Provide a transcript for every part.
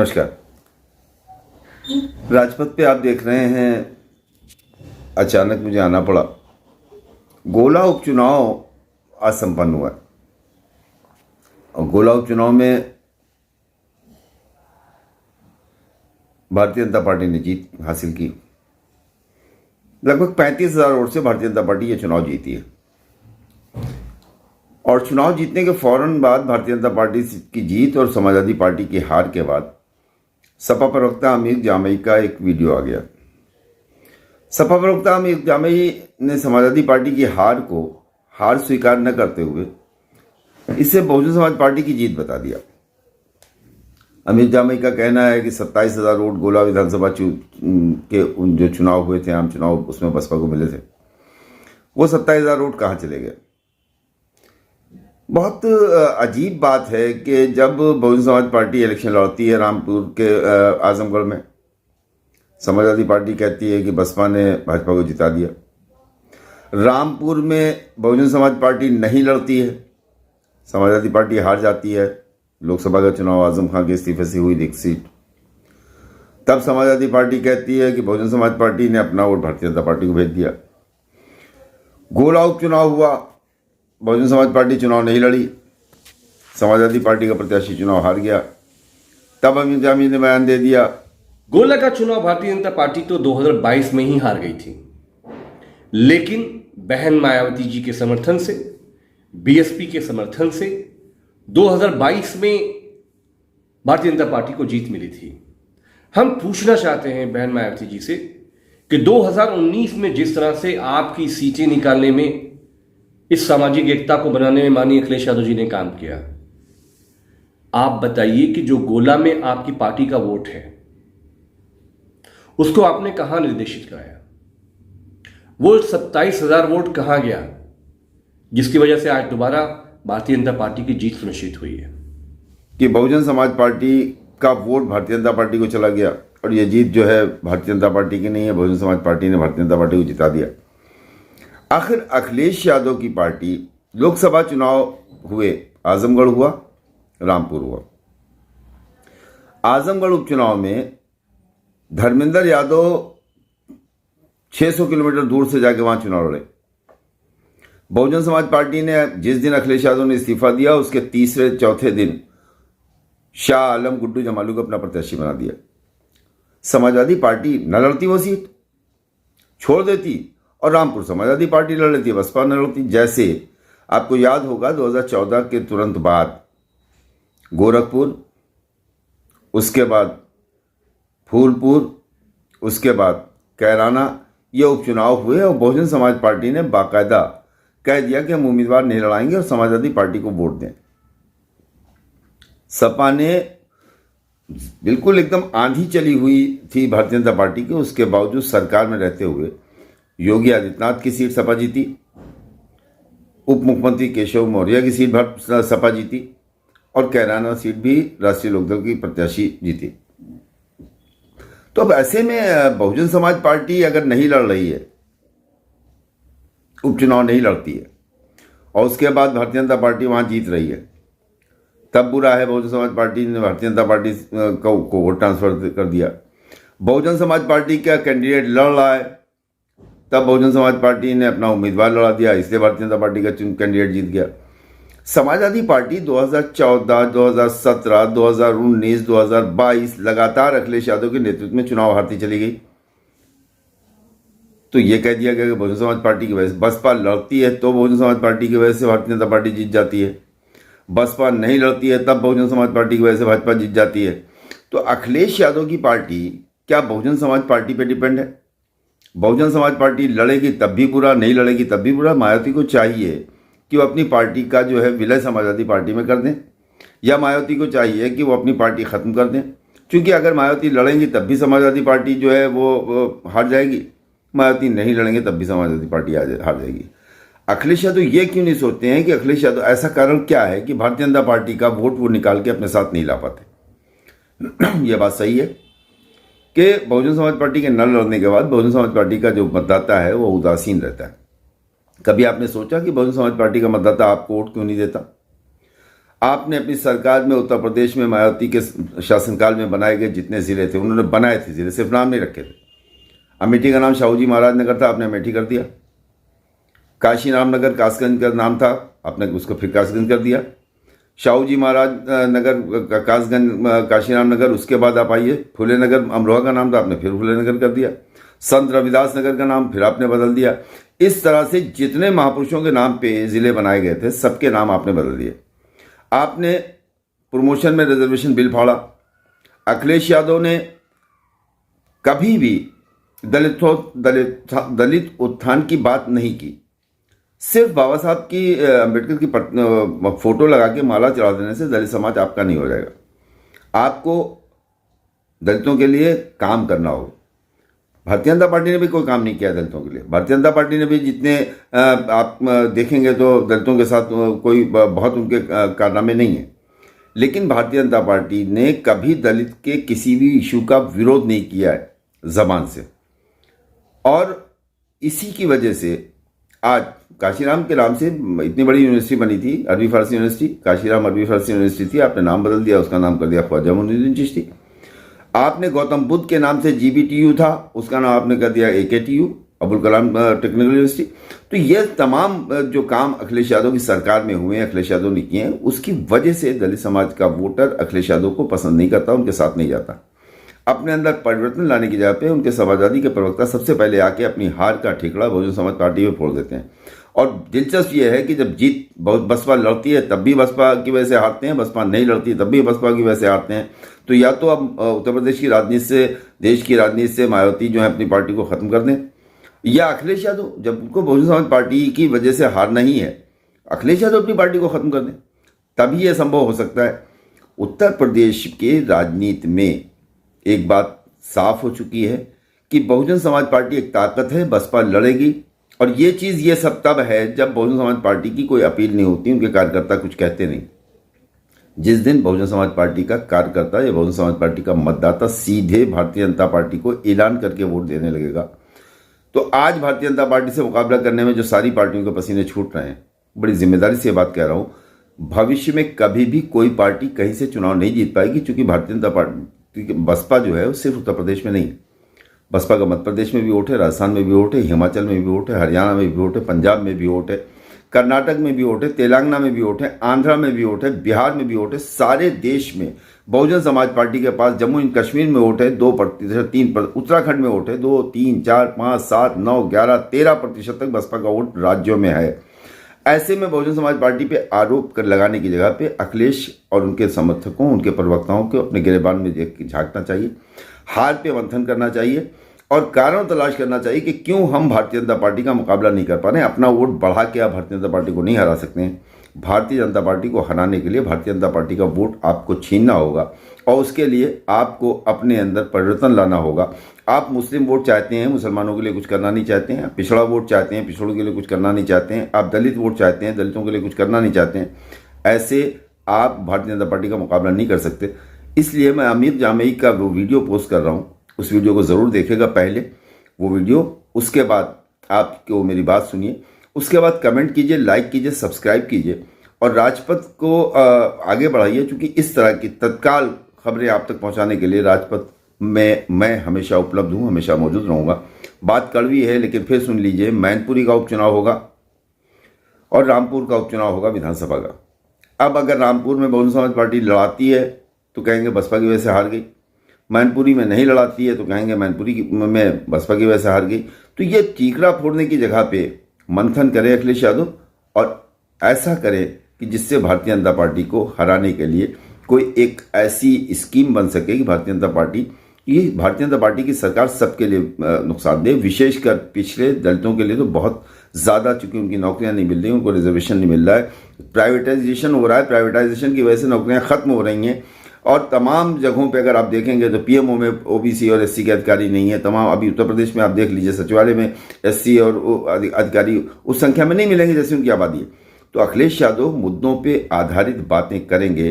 नमस्कार। राजपथ पे आप देख रहे हैं, अचानक मुझे आना पड़ा। गोला उपचुनाव आज संपन्न हुआ और गोला उपचुनाव में भारतीय जनता पार्टी ने जीत हासिल की। लगभग 35,000 वोट से भारतीय जनता पार्टी ये चुनाव जीती है और चुनाव जीतने के फौरन बाद भारतीय जनता पार्टी की जीत और समाजवादी पार्टी की हार के बाद सपा प्रवक्ता अमीर जामई का एक वीडियो आ गया। सपा प्रवक्ता अमीर जामई ने समाजवादी पार्टी की हार स्वीकार न करते हुए इसे बहुजन समाज पार्टी की जीत बता दिया। अमीर जामई का कहना है कि 27,000 वोट गोला विधानसभा के जो चुनाव हुए थे, आम चुनाव, उसमें बसपा को मिले थे, वो 27,000 वोट कहाँ चले गए। बहुत अजीब बात है कि जब बहुजन समाज पार्टी इलेक्शन लड़ती है रामपुर के आजमगढ़ में, समाजवादी पार्टी कहती है कि बसपा ने भाजपा को जिता दिया। रामपुर में बहुजन समाज पार्टी नहीं लड़ती है, समाजवादी पार्टी हार जाती है। लोकसभा का चुनाव आजम खां के इस्तीफे से हुई एक सीट। तब समाजवादी पार्टी कहती है कि बहुजन समाज पार्टी ने अपना वोट भारतीय जनता पार्टी को भेज दिया। गोला उपचुनाव हुआ, बहुजन समाज पार्टी चुनाव नहीं लड़ी, समाजवादी पार्टी का प्रत्याशी चुनाव हार गया। तब अमीर जामई ने बयान दे दिया। गोला का चुनाव भारतीय जनता पार्टी तो 2022 में ही हार गई थी, लेकिन बहन मायावती जी के समर्थन से, बीएसपी के समर्थन से 2022 में भारतीय जनता पार्टी को जीत मिली थी। हम पूछना चाहते हैं बहन मायावती जी से कि 2019 में जिस तरह से आपकी सीटें निकालने में, इस सामाजिक एकता को बनाने में माननीय अखिलेश यादव जी ने काम किया, आप बताइए कि जो गोला में आपकी पार्टी का वोट है उसको आपने कहां निर्देशित कराया? वो 27,000 वोट कहां गया जिसकी वजह से आज दोबारा भारतीय जनता पार्टी की जीत सुनिश्चित हुई है? कि बहुजन समाज पार्टी का वोट भारतीय जनता पार्टी को चला गया और ये जीत जो है भारतीय जनता पार्टी की नहीं है, बहुजन समाज पार्टी ने भारतीय जनता पार्टी को जिता दिया। आखिर अखिलेश यादव की पार्टी, लोकसभा चुनाव हुए, आजमगढ़ हुआ, रामपुर हुआ। आजमगढ़ उपचुनाव में धर्मेंद्र यादव 600 किलोमीटर दूर से जाके वहां चुनाव लड़े। बहुजन समाज पार्टी ने जिस दिन अखिलेश यादव ने इस्तीफा दिया उसके तीसरे चौथे दिन शाह आलम गुड्डू जमालू को अपना प्रत्याशी बना दिया। समाजवादी पार्टी न लड़ती, वो सीट छोड़ देती और रामपुर समाजवादी पार्टी लड़ लेती, बसपा न लड़ती। जैसे आपको याद होगा 2014 के तुरंत बाद गोरखपुर, उसके बाद फूलपुर, उसके बाद कैराना, ये उपचुनाव हुए और बहुजन समाज पार्टी ने बाकायदा कह दिया कि हम उम्मीदवार नहीं लड़ाएंगे और समाजवादी पार्टी को वोट दें। सपा ने बिल्कुल एकदम आंधी चली हुई थी भारतीय जनता पार्टी की, उसके बावजूद सरकार में रहते हुए योगी आदित्यनाथ की सीट सपा जीती, उप मुख्यमंत्री केशव मौर्य की सीट सपा जीती और कैराना सीट भी राष्ट्रीय लोकदल की प्रत्याशी जीती। तो अब ऐसे में बहुजन समाज पार्टी अगर नहीं लड़ रही है, उपचुनाव नहीं लड़ती है और उसके बाद भारतीय जनता पार्टी वहां जीत रही है, तब बुरा है। बहुजन समाज पार्टी ने भारतीय जनता पार्टी को वोट ट्रांसफर कर दिया। बहुजन समाज पार्टी का कैंडिडेट लड़ रहा है, तब बहुजन समाज पार्टी ने अपना उम्मीदवार लड़ा दिया, इसलिए भारतीय जनता पार्टी का कैंडिडेट जीत गया। समाजवादी पार्टी 2014, 2017, 2019, 2022 लगातार अखिलेश यादव के नेतृत्व में चुनाव हारती चली गई। तो ये कह दिया गया कि बहुजन समाज पार्टी की वजह से बसपा लड़ती है तो बहुजन समाज पार्टी की वजह से भारतीय जनता पार्टी जीत जाती है, बसपा नहीं लड़ती है तब बहुजन समाज पार्टी की वजह से भाजपा जीत जाती है। तो अखिलेश यादव की पार्टी क्या बहुजन समाज पार्टी पे डिपेंड है? बहुजन समाज पार्टी लड़ेगी तब भी बुरा, नहीं लड़ेगी तब भी बुरा। मायावती को चाहिए कि वो अपनी पार्टी का जो है विलय समाजवादी पार्टी में कर दें, या मायावती को चाहिए कि वो अपनी पार्टी ख़त्म कर दें, क्योंकि अगर मायावती लड़ेंगी तब भी समाजवादी पार्टी जो है वो हार जाएगी, मायावती नहीं लड़ेंगे तब भी समाजवादी पार्टी हार जाएगी। अखिलेश यादव ये क्यों नहीं सोचते हैं कि अखिलेश यादव, ऐसा कारण क्या है कि भारतीय जनता पार्टी का वोट वो निकाल के अपने साथ नहीं ला पाते? ये बात सही है कि बहुजन समाज पार्टी के न लड़ने के बाद बहुजन समाज पार्टी का जो मतदाता है वो उदासीन रहता है। कभी आपने सोचा कि बहुजन समाज पार्टी का मतदाता आपको वोट क्यों नहीं देता? आपने अपनी सरकार में उत्तर प्रदेश में मायावती के शासनकाल में बनाए गए जितने ज़िले थे उन्होंने बनाए थे ज़िले, सिर्फ नाम नहीं रखे थे। अमेठी का नाम शाहू जी महाराज नगर था, आपने अमेठी कर दिया। काशीराम नगर कासगंज का नाम था, आपने उसको फिर कासगंज कर दिया। शाहू जी महाराज नगर कासगंज काशीराम नगर, उसके बाद आप आइए फुले नगर अमरोहा का नाम था, आपने फिर फुले नगर कर दिया। संत रविदास नगर का नाम फिर आपने बदल दिया। इस तरह से जितने महापुरुषों के नाम पे ज़िले बनाए गए थे सबके नाम आपने बदल दिए। आपने प्रमोशन में रिजर्वेशन बिल फाड़ा। अखिलेश यादव ने कभी भी दलित उत्थान की बात नहीं की। सिर्फ बाबा साहब की अम्बेडकर की फोटो लगा के माला चढ़ा देने से दलित समाज आपका नहीं हो जाएगा। आपको दलितों के लिए काम करना होगा। भारतीय जनता पार्टी ने भी कोई काम नहीं किया दलितों के लिए। भारतीय जनता पार्टी ने भी जितने आप देखेंगे तो दलितों के साथ कोई बहुत उनके कारनामे नहीं है, लेकिन भारतीय जनता पार्टी ने कभी दलित के किसी भी इशू का विरोध नहीं किया है जबान से। और इसी की वजह से आज काशीराम के नाम से इतनी बड़ी यूनिवर्सिटी बनी थी, अरबी फारसी यूनिवर्सिटी, काशीराम अरबी फारसी यूनिवर्सिटी थी, आपने नाम बदल दिया, उसका नाम कर दिया ख्वाजा मोइनुद्दीन चिश्ती। आपने गौतम बुद्ध के नाम से GBTU था, उसका नाम आपने कर दिया AKTU, Abul Kalam technical university. तो ये तमाम जो काम अखिलेश यादव की सरकार में हुए हैं, अखिलेश यादव ने किए हैं, उसकी वजह से दलित समाज का वोटर अखिलेश यादव को पसंद नहीं करता, उनके साथ नहीं जाता। अपने अंदर परिवर्तन लाने की जगह पे उनके समाजवादी के प्रवक्ता सबसे पहले आके अपनी हार का ठेकड़ा बहुजन समाज पार्टी में फोड़ देते हैं। और दिलचस्प ये है कि जब जीत बसपा लड़ती है तब भी बसपा की वजह से हारते हैं, बसपा नहीं लड़ती है तब भी बसपा की वजह से हारते हैं। तो या तो अब उत्तर प्रदेश की राजनीति से, देश की राजनीति से मायावती जो है अपनी पार्टी को ख़त्म कर दें, या अखिलेश यादव जब उनको बहुजन समाज पार्टी की वजह से हार नहीं है, अखिलेश यादव अपनी पार्टी को ख़त्म कर दें, तभी यह संभव हो सकता है। उत्तर प्रदेश के राजनीति में एक बात साफ हो चुकी है कि बहुजन समाज पार्टी एक ताकत है, बसपा लड़ेगी। और ये चीज़ ये सब तब है जब बहुजन समाज पार्टी की कोई अपील नहीं होती, उनके कार्यकर्ता कुछ कहते नहीं। जिस दिन बहुजन समाज पार्टी का कार्यकर्ता या बहुजन समाज पार्टी का मतदाता सीधे भारतीय जनता पार्टी को ऐलान करके वोट देने लगेगा, तो आज भारतीय जनता पार्टी से मुकाबला करने में जो सारी पार्टियों के पसीने छूट रहे हैं, बड़ी जिम्मेदारी से ये बात कह रहा हूँ, भविष्य में कभी भी कोई पार्टी कहीं से चुनाव नहीं जीत पाएगी, क्योंकि भारतीय जनता पार्टी बसपा जो है वो सिर्फ उत्तर प्रदेश में नहीं, बसपा का मध्य प्रदेश में भी वोट है, राजस्थान में भी वोट है, हिमाचल में भी वोट है, हरियाणा में भी वोट है, पंजाब में भी वोट है, कर्नाटक में भी वोट है, तेलंगाना में भी वोट है, आंध्रा में भी वोट है, बिहार में भी वोट है। सारे देश में बहुजन समाज पार्टी के पास जम्मू एंड कश्मीर में वोट है 2%, 3%, उत्तराखंड में वोट है 2, 3, 4, 5, 7, 9, 11, 13% तक बसपा का वोट राज्यों में है। ऐसे में बहुजन समाज पार्टी पे आरोप कर लगाने की जगह पे अखिलेश और उनके समर्थकों, उनके प्रवक्ताओं को अपने गिरेबान में देख के झांकना चाहिए, हार पे मंथन करना चाहिए और कारण तलाश करना चाहिए कि क्यों हम भारतीय जनता पार्टी का मुकाबला नहीं कर पा रहे हैं। अपना वोट बढ़ा के आप भारतीय जनता पार्टी को नहीं हरा सकते हैं। भारतीय जनता पार्टी को हराने के लिए भारतीय जनता पार्टी का वोट आपको छीनना होगा और उसके लिए आपको अपने अंदर परिवर्तन लाना होगा। आप मुस्लिम वोट चाहते हैं, मुसलमानों के लिए कुछ करना नहीं चाहते हैं। पिछड़ा वोट चाहते हैं, पिछड़ों के लिए कुछ करना नहीं चाहते हैं। आप दलित वोट चाहते हैं, दलितों के लिए कुछ करना नहीं चाहते हैं। ऐसे आप भारतीय जनता पार्टी का मुकाबला नहीं कर सकते। इसलिए मैं अमीर जामई का वो वीडियो पोस्ट कर रहा हूँ, उस वीडियो को ज़रूर देखेगा पहले वो वीडियो, उसके बाद आपको मेरी बात सुनिए, उसके बाद कमेंट कीजिए, लाइक कीजिए, सब्सक्राइब कीजिए और राजपथ को आगे बढ़ाइए, क्योंकि इस तरह की तत्काल खबरें आप तक पहुंचाने के लिए राजपथ में मैं हमेशा उपलब्ध हूं, हमेशा मौजूद रहूंगा। बात कड़वी है लेकिन फिर सुन लीजिए, मैनपुरी का उपचुनाव होगा और रामपुर का उपचुनाव होगा विधानसभा का। अब अगर रामपुर में बहुजन समाज पार्टी लड़ाती है तो कहेंगे बसपा की वजह से हार गई, मैनपुरी में नहीं लड़ाती है तो कहेंगे मैनपुरी में बसपा की वजह से हार गई। तो ये टीकरा फोड़ने की जगह पे मंथन करे अखिलेश यादव और ऐसा करे कि जिससे भारतीय जनता पार्टी को हराने के लिए कोई एक ऐसी स्कीम बन सके कि भारतीय जनता पार्टी की सरकार सबके लिए नुकसानदेह, विशेषकर पिछड़े दलितों के लिए तो बहुत ज़्यादा, चूंकि उनकी नौकरियां नहीं मिल रही, उनको रिजर्वेशन नहीं मिल रहा है, प्राइवेटाइजेशन हो रहा है, प्राइवेटाइजेशन की वजह से नौकरियां खत्म हो रही हैं और तमाम जगहों पे अगर आप देखेंगे तो पीएमओ में ओबीसी और एससी के अधिकारी नहीं है। तमाम अभी उत्तर प्रदेश में आप देख लीजिए, सचिवालय में एससी और अधिकारी उस संख्या में नहीं मिलेंगे जैसी उनकी आबादी है। तो अखिलेश यादव मुद्दों पे आधारित बातें करेंगे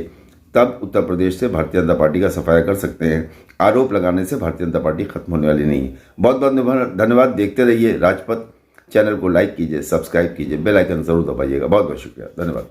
तब उत्तर प्रदेश से भारतीय जनता पार्टी का सफाया कर सकते हैं। आरोप लगाने से भारतीय जनता पार्टी खत्म होने वाली नहीं है। बहुत बहुत धन्यवाद। देखते रहिए राजपथ। चैनल को लाइक कीजिए, सब्सक्राइब कीजिए, बेल आइकन जरूर दबाइएगा। बहुत बहुत शुक्रिया, धन्यवाद।